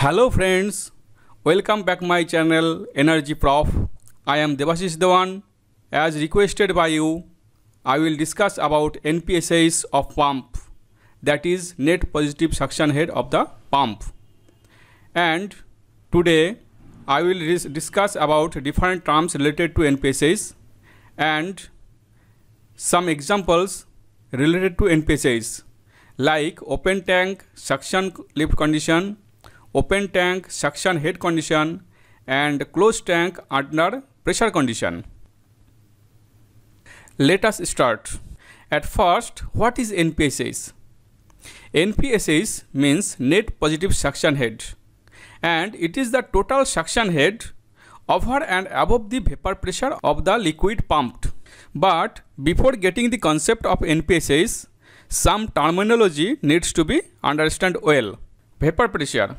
Hello friends, welcome back my channel Energy Prof. I am Devashish Dewan. As requested by you, I will discuss about NPSIs of pump, that is net positive suction head of the pump. And today I will discuss about different terms related to NPSIs and some examples related to NPSIs like open tank suction lift condition, open tank suction head condition and closed tank under pressure condition. Let us start. At first, what is NPSIs? NPSIs means net positive suction head, and it is the total suction head over and above the vapor pressure of the liquid pumped. But before getting the concept of NPSIs, some terminology needs to be understood well. Vapor pressure.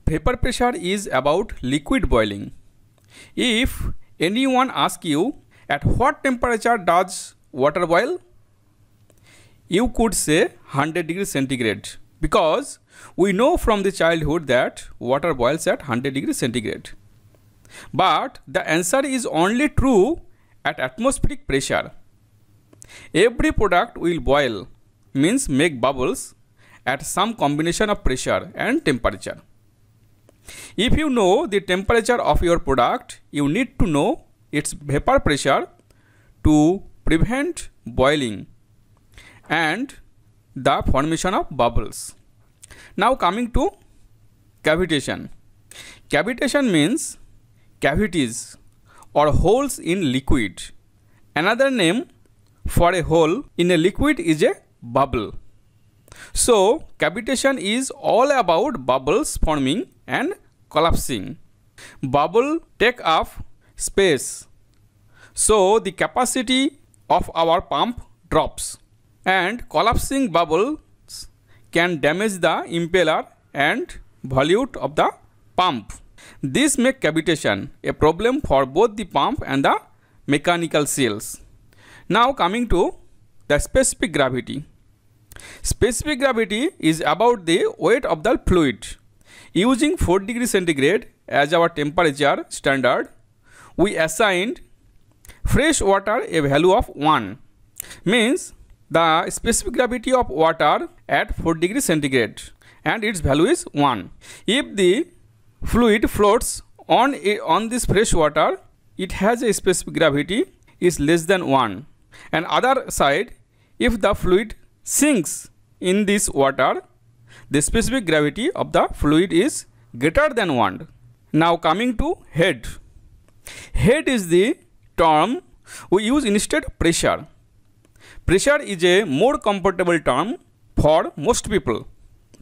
Vapor pressure is about liquid boiling. If anyone asks you at what temperature does water boil, you could say 100 degrees centigrade, because we know from the childhood that water boils at 100 degrees centigrade. But the answer is only true at atmospheric pressure. Every product will boil, means make bubbles, at some combination of pressure and temperature. If you know the temperature of your product, you need to know its vapor pressure to prevent boiling and the formation of bubbles. Now coming to cavitation. Cavitation means cavities or holes in liquid. Another name for a hole in a liquid is a bubble. So cavitation is all about bubbles forming and collapsing. Bubble take up space, so the capacity of our pump drops, and collapsing bubbles can damage the impeller and volute of the pump. This makes cavitation a problem for both the pump and the mechanical seals. Now coming to the specific gravity. Specific gravity is about the weight of the fluid. Using 4 degrees centigrade as our temperature standard, we assigned fresh water a value of 1. Means the specific gravity of water at 4 degrees centigrade and its value is 1. If the fluid floats on this fresh water, it has a specific gravity is less than 1. And other side, if the fluid sinks in this water, the specific gravity of the fluid is greater than 1. Now coming to head. Head is the term we use instead of pressure. Pressure is a more comfortable term for most people,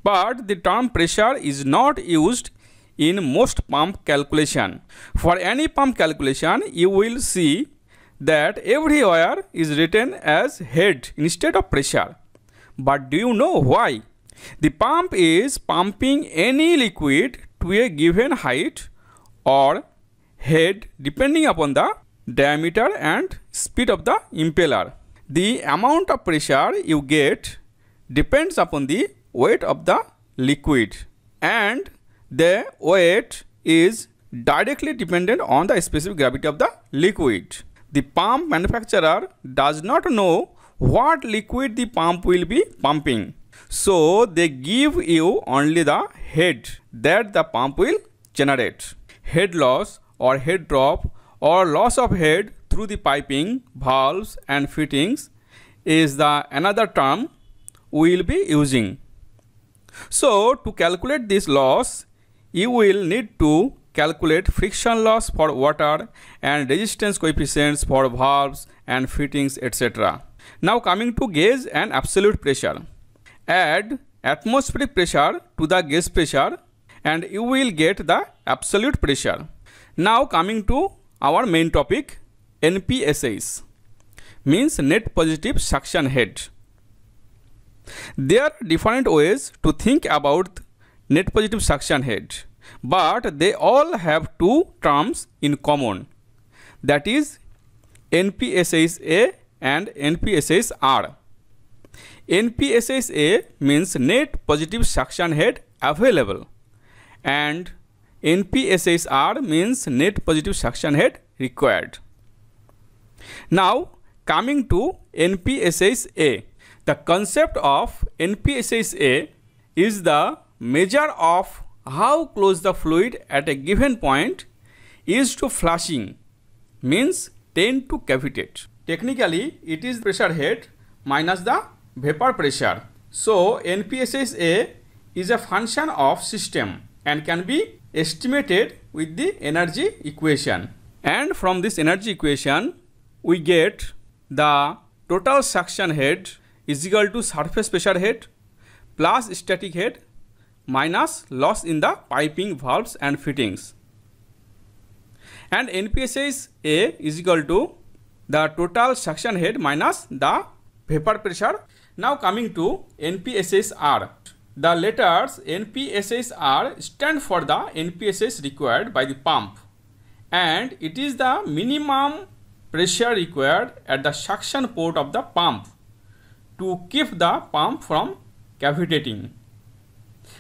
but the term pressure is not used in most pump calculation. For any pump calculation, you will see that everywhere is written as head instead of pressure. But do you know why? The pump is pumping any liquid to a given height or head depending upon the diameter and speed of the impeller. The amount of pressure you get depends upon the weight of the liquid, and the weight is directly dependent on the specific gravity of the liquid. The pump manufacturer does not know what liquid the pump will be pumping, so they give you only the head that the pump will generate. Head loss or head drop or loss of head through the piping, valves and fittings is the another term we will be using. So to calculate this loss, you will need to calculate friction loss for water and resistance coefficients for valves and fittings, etc. Now coming to gauge and absolute pressure. Add atmospheric pressure to the gauge pressure and you will get the absolute pressure. Now coming to our main topic, NPSIs means net positive suction head. There are different ways to think about net positive suction head, but they all have two terms in common, that is NPSIs A and NPSIs R. NPSIs A means net positive suction head available, and NPSSR means net positive suction head required. Now coming to NPSSA. The concept of NPSSA is the measure of how close the fluid at a given point is to flushing, means tend to cavitate. Technically it is pressure head minus the vapor pressure. So NPSSA is a function of system and can be estimated with the energy equation. And from this energy equation we get the total suction head is equal to surface pressure head plus static head minus loss in the piping valves and fittings. And NPSSA is equal to the total suction head minus the vapor pressure. Now coming to NPSSR. The letters NPSSR stand for the NPSS required by the pump, and it is the minimum pressure required at the suction port of the pump to keep the pump from cavitating.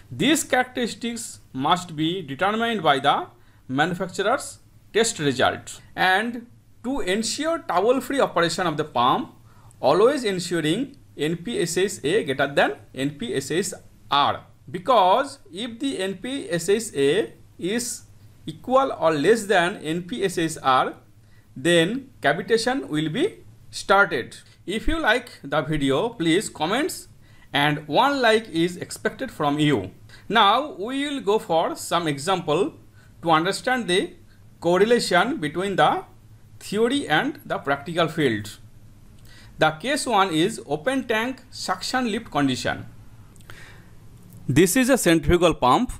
These characteristics must be determined by the manufacturer's test result. And to ensure trouble-free operation of the pump, always ensuring NPSSA greater than NPSSR, because if the NPSSA is equal or less than NPSSR, then cavitation will be started. If you like the video, please comments, and one like is expected from you. Now we will go for some example to understand the correlation between the theory and the practical field. The case 1 is open tank suction lift condition. This is a centrifugal pump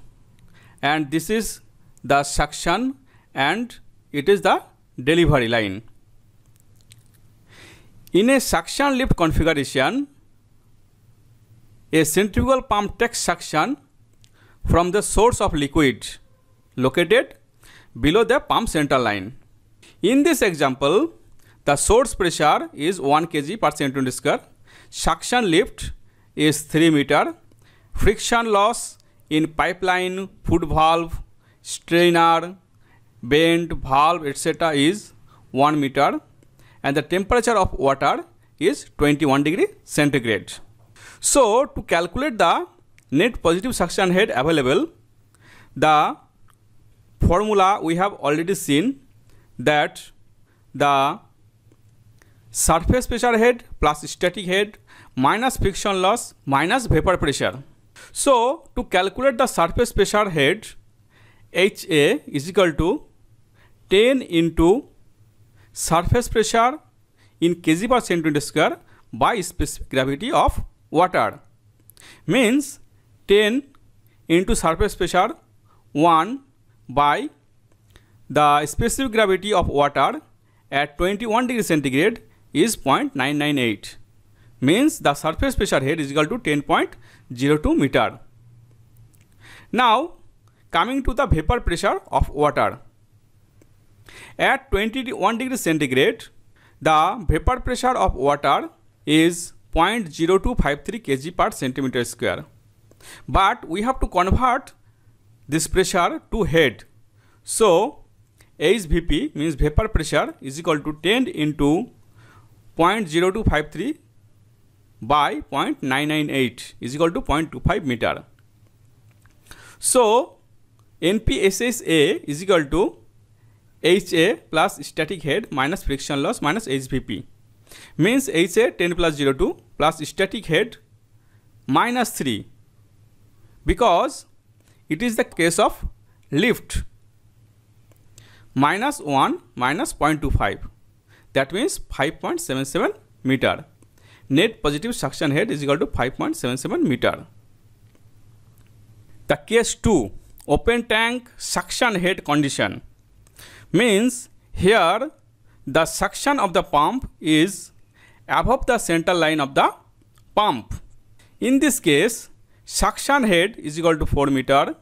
and this is the suction and it is the delivery line. In a suction lift configuration, a centrifugal pump takes suction from the source of liquid located below the pump center line. In this example, the source pressure is 1 kg per centimeter square, suction lift is 3 meter, friction loss in pipeline, foot valve, strainer, bend, valve, etc. is 1 meter, and the temperature of water is 21 degree centigrade. So to calculate the net positive suction head available, the formula we have already seen, that the surface pressure head plus static head minus friction loss minus vapor pressure. So to calculate the surface pressure head, HA is equal to 10 into surface pressure in kg per centimeter square by specific gravity of water, means 10 into surface pressure 1 by the specific gravity of water at 21 degree centigrade is 0.998, means the surface pressure head is equal to 10.02 meter. Now coming to the vapor pressure of water. At 21 degree centigrade, the vapor pressure of water is 0.0253 kg per centimeter square. But we have to convert this pressure to head. So HVP means vapor pressure is equal to 10 into 0.0253 by 0.998 is equal to 0.25 meter. So NPSSA is equal to HA plus static head minus friction loss minus HVP, means HA 10 plus 02 plus static head minus 3, because it is the case of lift, minus 1 minus 0.25, that means 5.77 meter. Net positive suction head is equal to 5.77 meter. The case 2, open tank suction head condition, means here the suction of the pump is above the center line of the pump. In this case, suction head is equal to 4 meter,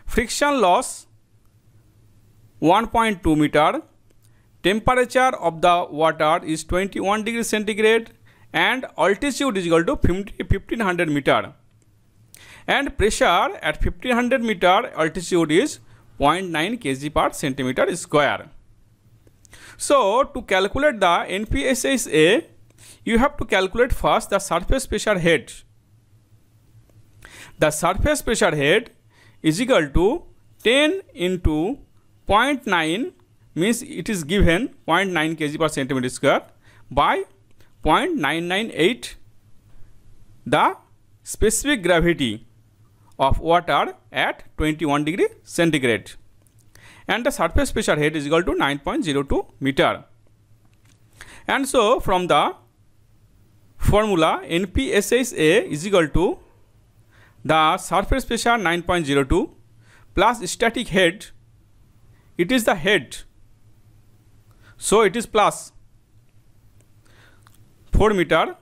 friction loss 1.2 meter, temperature of the water is 21 degree centigrade, and altitude is equal to 1500 meter. and pressure at 1500 meter altitude is 0.9 kg per centimeter square. So to calculate the NPSSA, you have to calculate first the surface pressure head. The surface pressure head is equal to 10 into 0.9, means it is given 0.9 kg per centimeter square, by 0.998 the specific gravity of water at 21 degree centigrade, and the surface pressure head is equal to 9.02 meter. And so from the formula, NPSSA is equal to the surface pressure 9.02 plus static head, it is the head, so it is plus 4 meter,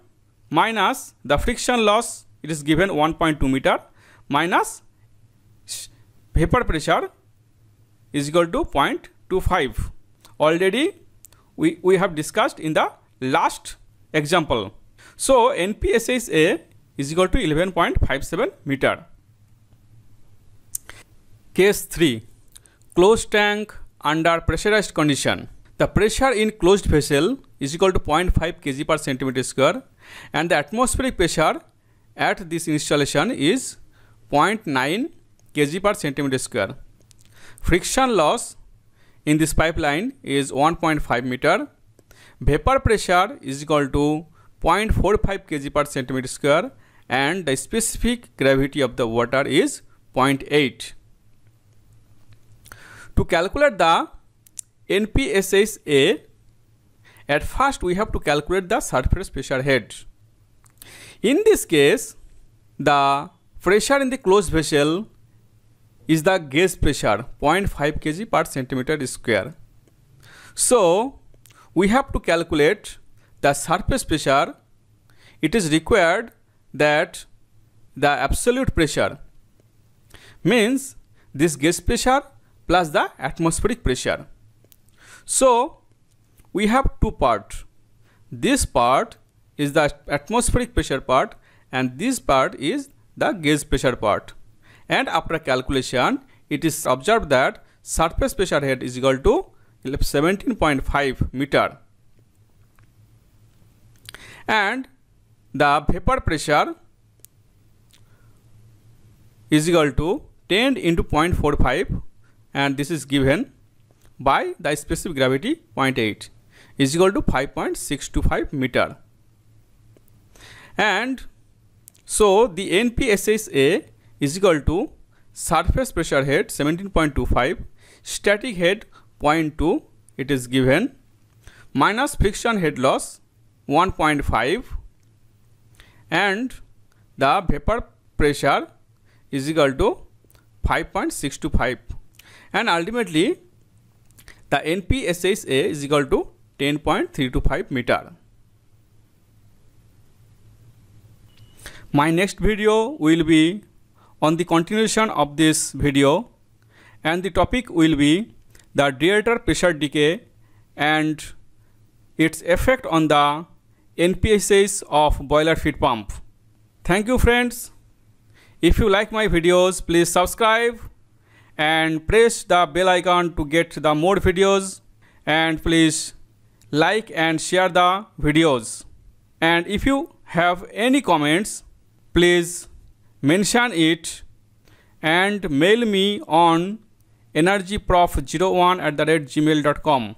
minus the friction loss, it is given 1.2 meter, minus vapor pressure is equal to 0.25. Already we have discussed in the last example. So NPSSA is equal to 11.57 meter. Case 3. Closed tank under pressurized condition. The pressure in closed vessel is equal to 0.5 kg per centimeter square, and the atmospheric pressure at this installation is 0.9 kg per centimeter square. Friction loss in this pipeline is 1.5 meter. Vapor pressure is equal to 0.45 kg per centimeter square, and the specific gravity of the water is 0.8. To calculate the NPSSA, at first we have to calculate the surface pressure head. In this case, the pressure in the closed vessel is the gauge pressure 0.5 kg per centimeter square. So we have to calculate the surface pressure. It is required that the absolute pressure, means this gauge pressure plus the atmospheric pressure. So we have two parts. This part is the atmospheric pressure part, and this part is the gauge pressure part. And after calculation, it is observed that surface pressure head is equal to 17.5 meter, and the vapor pressure is equal to 10 into 0.45, and this is given by the specific gravity 0.8 is equal to 5.625 meter. And so the NPSSA is equal to surface pressure head 17.25, static head 0.2, it is given, minus friction head loss 1.5, and the vapor pressure is equal to 5.625, and ultimately the NPSSA is equal to 10.325 meter. My next video will be on the continuation of this video, and the topic will be the radiator pressure decay and its effect on the NPSS of boiler feed pump. Thank you friends. If you like my videos, please subscribe and press the bell icon to get the more videos, and please like and share the videos. And if you have any comments, please mention it and mail me on energyprof01@gmail.com.